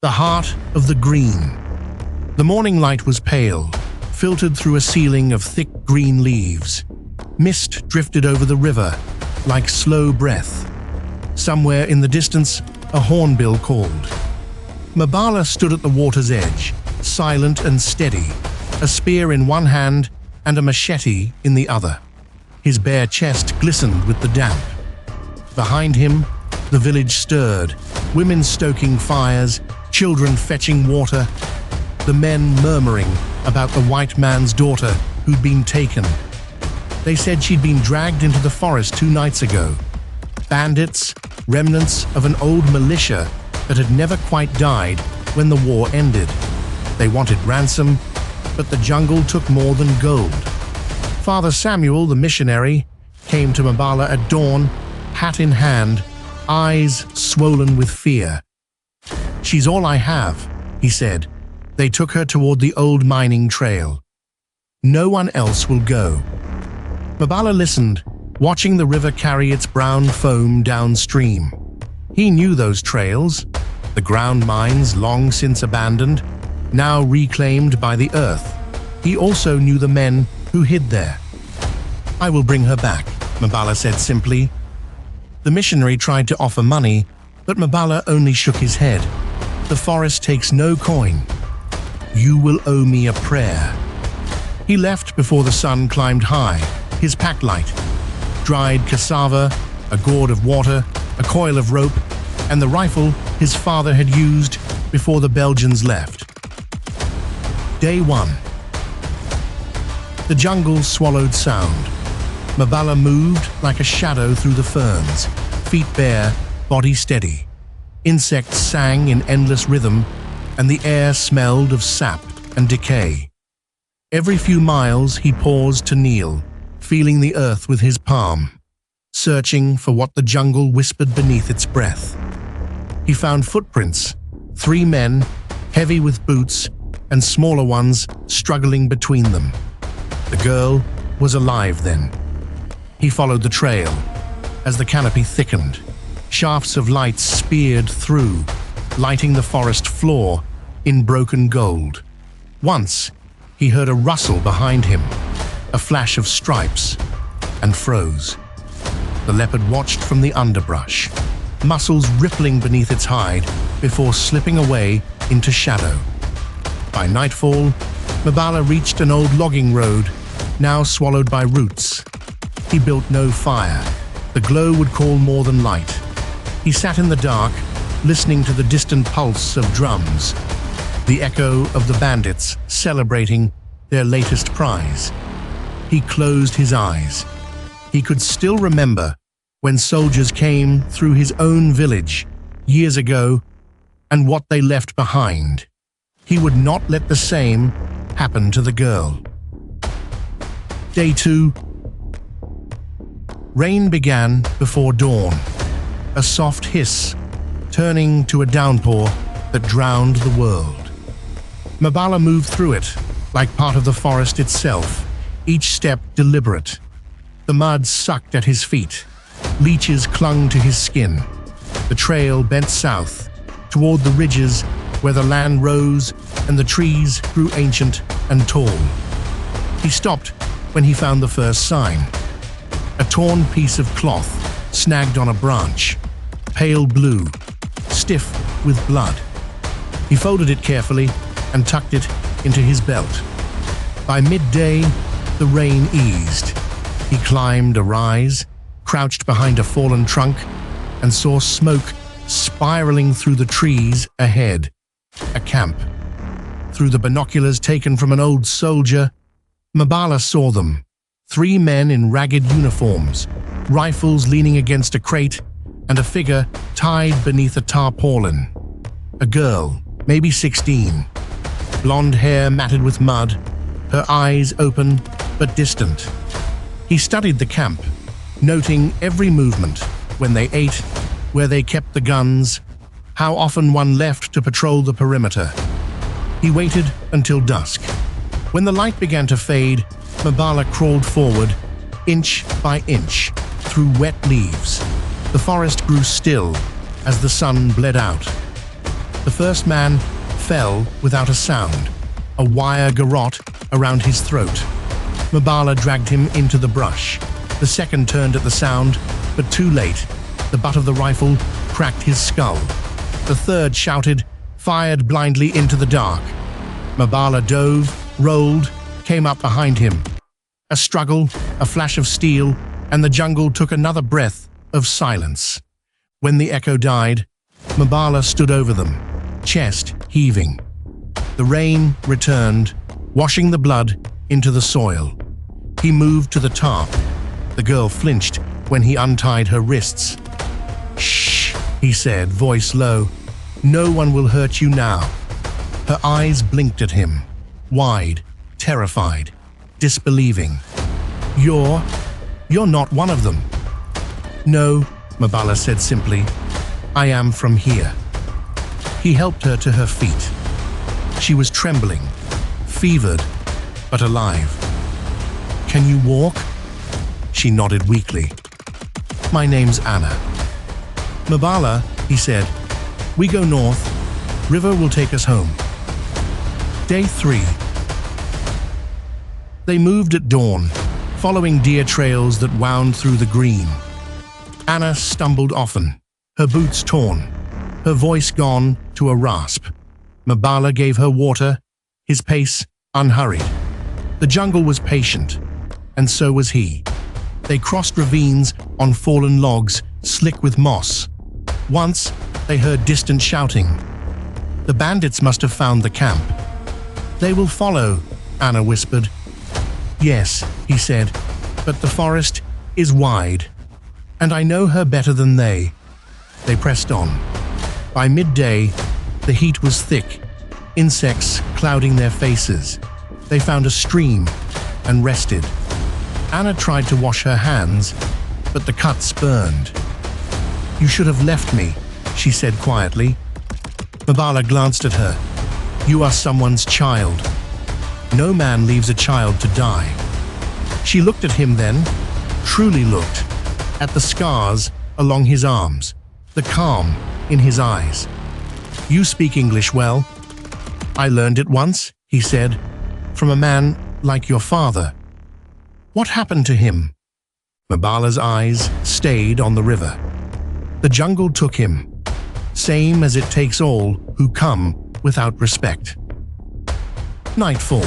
The heart of the green. The morning light was pale, filtered through a ceiling of thick green leaves. Mist drifted over the river, like slow breath. Somewhere in the distance, a hornbill called. Mabala stood at the water's edge, silent and steady, a spear in one hand and a machete in the other. His bare chest glistened with the damp. Behind him, the village stirred, women stoking fires, children fetching water, the men murmuring about the white man's daughter who'd been taken. They said she'd been dragged into the forest 2 nights ago. Bandits, remnants of an old militia that had never quite died when the war ended. They wanted ransom, but the jungle took more than gold. Father Samuel, the missionary, came to Mabala at dawn, hat in hand, eyes swollen with fear. "She's all I have," he said. They took her toward the old mining trail. "No one else will go." Mabala listened, watching the river carry its brown foam downstream. He knew those trails, the ground mines long since abandoned, now reclaimed by the earth. He also knew the men who hid there. "I will bring her back," Mabala said simply. The missionary tried to offer money, but Mabala only shook his head. "The forest takes no coin. You will owe me a prayer." He left before the sun climbed high, his pack light, dried cassava, a gourd of water, a coil of rope, and the rifle his father had used before the Belgians left. Day 1. The jungle swallowed sound. Mabala moved like a shadow through the ferns, feet bare, body steady. Insects sang in endless rhythm, and the air smelled of sap and decay. Every few miles he paused to kneel, feeling the earth with his palm, searching for what the jungle whispered beneath its breath. He found footprints, 3 men, heavy with boots, and smaller ones struggling between them. The girl was alive then. He followed the trail. As the canopy thickened, shafts of light speared through, lighting the forest floor in broken gold. Once, he heard a rustle behind him, a flash of stripes, and froze. The leopard watched from the underbrush, muscles rippling beneath its hide before slipping away into shadow. By nightfall, Mabala reached an old logging road, now swallowed by roots. He built no fire. The glow would call more than light. He sat in the dark, listening to the distant pulse of drums, the echo of the bandits celebrating their latest prize. He closed his eyes. He could still remember when soldiers came through his own village years ago and what they left behind. He would not let the same happen to the girl. Day 2. Rain began before dawn, a soft hiss, turning to a downpour that drowned the world. Mabala moved through it, like part of the forest itself, each step deliberate. The mud sucked at his feet. Leeches clung to his skin. The trail bent south, toward the ridges where the land rose and the trees grew ancient and tall. He stopped when he found the first sign. A torn piece of cloth snagged on a branch, pale blue, stiff with blood. He folded it carefully and tucked it into his belt. By midday, the rain eased. He climbed a rise, crouched behind a fallen trunk, and saw smoke spiraling through the trees ahead. A camp. Through the binoculars taken from an old soldier, Mabala saw them. 3 men in ragged uniforms, rifles leaning against a crate, and a figure tied beneath a tarpaulin. A girl, maybe 16. Blonde hair matted with mud, her eyes open but distant. He studied the camp, noting every movement, when they ate, where they kept the guns, how often one left to patrol the perimeter. He waited until dusk. When the light began to fade, Mabala crawled forward, inch by inch, through wet leaves. The forest grew still as the sun bled out. The first man fell without a sound, a wire garrote around his throat. Mabala dragged him into the brush. The second turned at the sound, but too late. The butt of the rifle cracked his skull. The third shouted, fired blindly into the dark. Mabala dove, rolled, came up behind him. A struggle, a flash of steel, and the jungle took another breath of silence. When the echo died, Mabala stood over them, chest heaving. The rain returned, washing the blood into the soil. He moved to the tarp. The girl flinched when he untied her wrists. "Shh," he said, voice low. "No one will hurt you now." Her eyes blinked at him, wide, terrified, disbelieving. You're not one of them." "No," Mabala said simply. "I am from here." He helped her to her feet. She was trembling, fevered, but alive. "Can you walk?" She nodded weakly. "My name's Anna." "Mabala," he said, "we go north. River will take us home." Day 3. They moved at dawn, following deer trails that wound through the green. Anna stumbled often, her boots torn, her voice gone to a rasp. Mabala gave her water, his pace unhurried. The jungle was patient, and so was he. They crossed ravines on fallen logs, slick with moss. Once, they heard distant shouting. The bandits must have found the camp. "They will follow," Anna whispered. "Yes," he said, "but the forest is wide, and I know her better than they." They pressed on. By midday, the heat was thick, insects clouding their faces. They found a stream and rested. Anna tried to wash her hands, but the cuts burned. "You should have left me," she said quietly. Mabala glanced at her. "You are someone's child. No man leaves a child to die." She looked at him then, truly looked, at the scars along his arms, the calm in his eyes. "You speak English well." "I learned it once," he said, "from a man like your father." "What happened to him?" Mabala's eyes stayed on the river. "The jungle took him, same as it takes all who come without respect." Nightfall.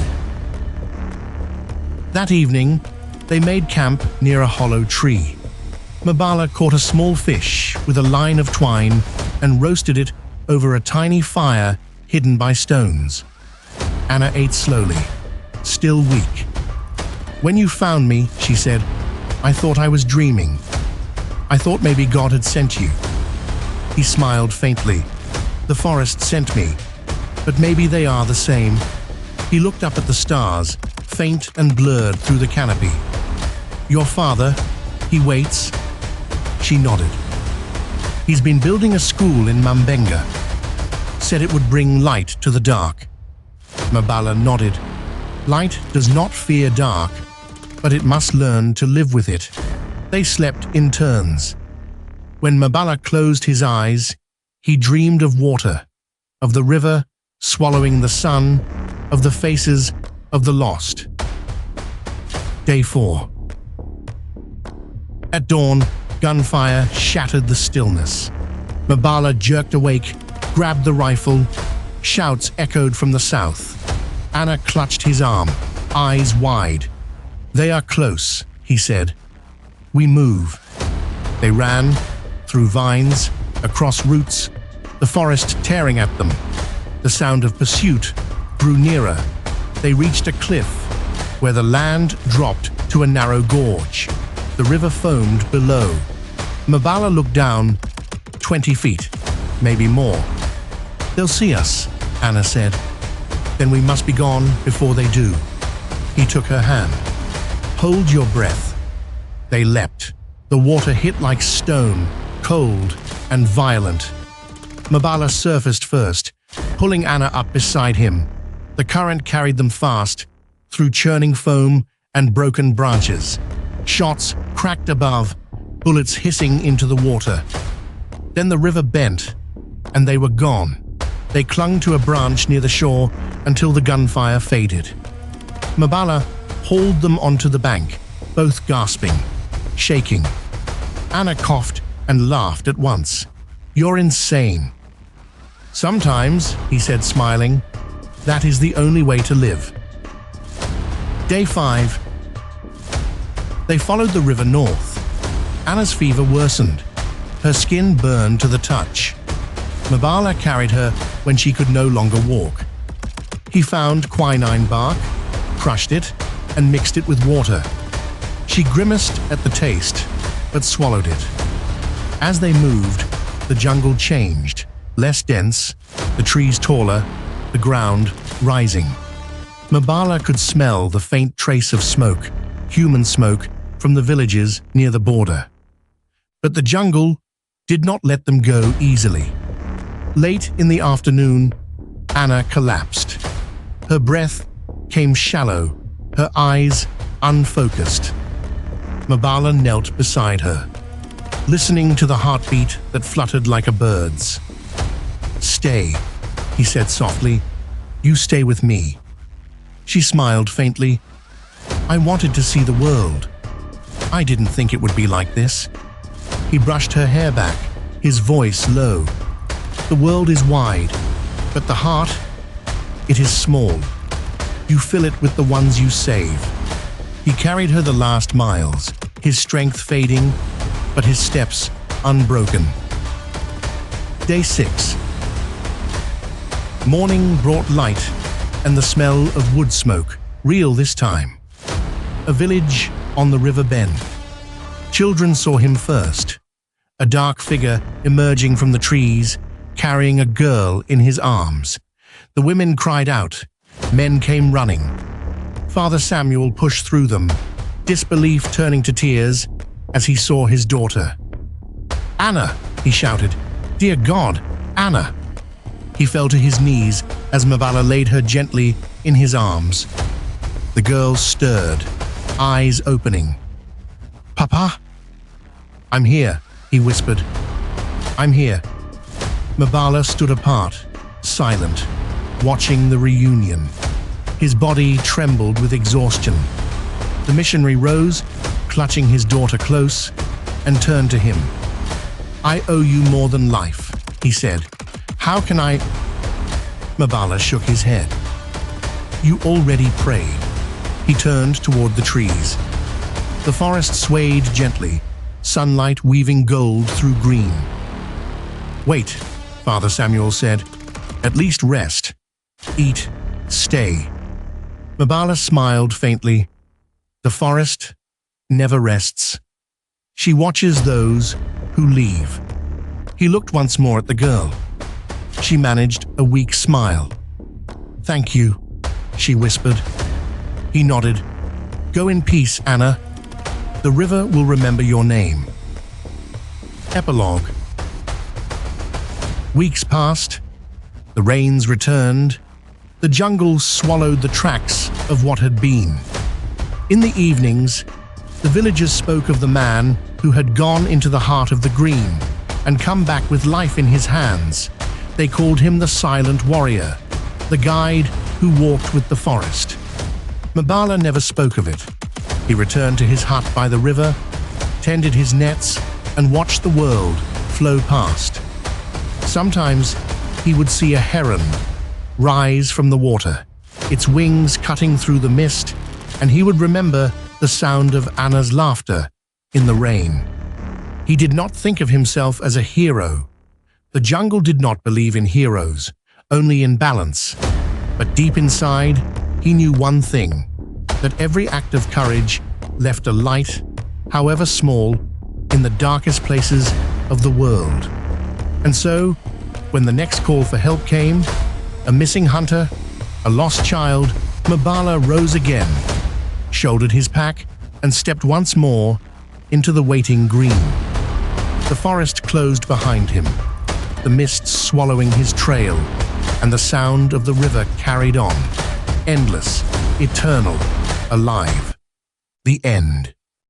That evening, they made camp near a hollow tree. Mabala caught a small fish with a line of twine and roasted it over a tiny fire hidden by stones. Anna ate slowly, still weak. "When you found me," she said, "I thought I was dreaming. I thought maybe God had sent you." He smiled faintly. "The forest sent me, but maybe they are the same." He looked up at the stars, faint and blurred through the canopy. "Your father, he waits?" She nodded. "He's been building a school in Mambenga. Said it would bring light to the dark." Mabala nodded. "Light does not fear dark, but it must learn to live with it." They slept in turns. When Mabala closed his eyes, he dreamed of water, of the river swallowing the sun, of the faces of the lost. Day 4. At dawn, gunfire shattered the stillness. Mabala jerked awake, grabbed the rifle. Shouts echoed from the south. Anna clutched his arm, eyes wide. "They are close," he said. "We move." They ran, through vines, across roots, the forest tearing at them. The sound of pursuit grew nearer. They reached a cliff, where the land dropped to a narrow gorge. The river foamed below. Mabala looked down, 20 feet, maybe more. "They'll see us," Anna said. "Then we must be gone before they do." He took her hand. "Hold your breath." They leapt. The water hit like stone, cold and violent. Mabala surfaced first, pulling Anna up beside him. The current carried them fast, through churning foam and broken branches. Shots cracked above, bullets hissing into the water. Then the river bent, and they were gone. They clung to a branch near the shore until the gunfire faded. Mabala hauled them onto the bank, both gasping, shaking. Anna coughed and laughed at once. "You're insane." "Sometimes," he said, smiling, "that is the only way to live." Day 5. They followed the river north. Anna's fever worsened. Her skin burned to the touch. Mabala carried her when she could no longer walk. He found quinine bark, crushed it, and mixed it with water. She grimaced at the taste, but swallowed it. As they moved, the jungle changed, less dense, the trees taller, the ground rising. Mabala could smell the faint trace of smoke, human smoke, from the villages near the border. But the jungle did not let them go easily. Late in the afternoon, Anna collapsed. Her breath came shallow, her eyes unfocused. Mabala knelt beside her, listening to the heartbeat that fluttered like a bird's. "Stay," he said softly. "You stay with me." She smiled faintly. "I wanted to see the world. I didn't think it would be like this." He brushed her hair back, his voice low. "The world is wide, but the heart, it is small. You fill it with the ones you save." He carried her the last miles, his strength fading, but his steps unbroken. Day 6. Morning brought light and the smell of wood smoke, real this time. A village on the river bend. Children saw him first. A dark figure emerging from the trees, carrying a girl in his arms. The women cried out. Men came running. Father Samuel pushed through them, disbelief turning to tears as he saw his daughter. "Anna!" he shouted. "Dear God, Anna!" He fell to his knees as Mabala laid her gently in his arms. The girl stirred, eyes opening. "Papa?" "I'm here," he whispered. "I'm here." Mabala stood apart, silent, watching the reunion. His body trembled with exhaustion. The missionary rose, clutching his daughter close, and turned to him. "I owe you more than life," he said. "How can I—" Mabala shook his head. "You already prayed." He turned toward the trees. The forest swayed gently, sunlight weaving gold through green. "Wait," Father Samuel said. "At least rest. Eat. Stay." Mabala smiled faintly. The forest never rests. She watches those who leave. He looked once more at the girl. She managed a weak smile. "Thank you," she whispered. He nodded. "Go in peace, Anna. The river will remember your name." Epilogue. Weeks passed. The rains returned. The jungle swallowed the tracks of what had been. In the evenings, the villagers spoke of the man who had gone into the heart of the green and come back with life in his hands. They called him the silent warrior, the guide who walked with the forest. Mabala never spoke of it. He returned to his hut by the river, tended his nets, and watched the world flow past. Sometimes he would see a heron rise from the water, its wings cutting through the mist, and he would remember the sound of Anna's laughter in the rain. He did not think of himself as a hero. The jungle did not believe in heroes, only in balance. But deep inside, he knew one thing, that every act of courage left a light, however small, in the darkest places of the world. And so, when the next call for help came, a missing hunter, a lost child, Mabala rose again, shouldered his pack, and stepped once more into the waiting green. The forest closed behind him, the mist swallowing his trail, and the sound of the river carried on, endless, eternal, alive. The end.